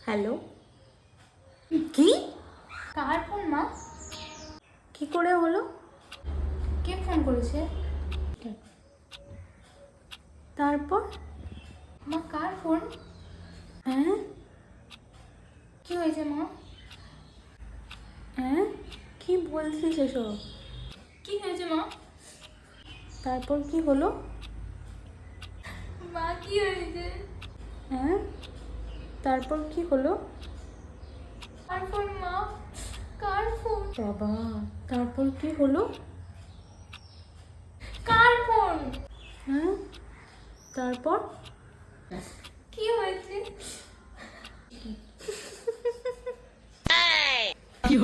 Hello, কি? কার phone মা? কি করে হলো? কে ফোন করেছে? তারপর? মা কার ফোন? হ্যাঁ কি হয়েছে মা? হ্যাঁ, কি বলছিস এসব? কি হয়েছে মা? তারপর কি হলো? মা কি হয়েছে? হ্যাঁ, তারপর কি হলো? কার ফোন মা? কার ফোন? বাবা, তারপর কি হলো? কার ফোন? হ্যাঁ, তারপর? কি হয়েছে? কি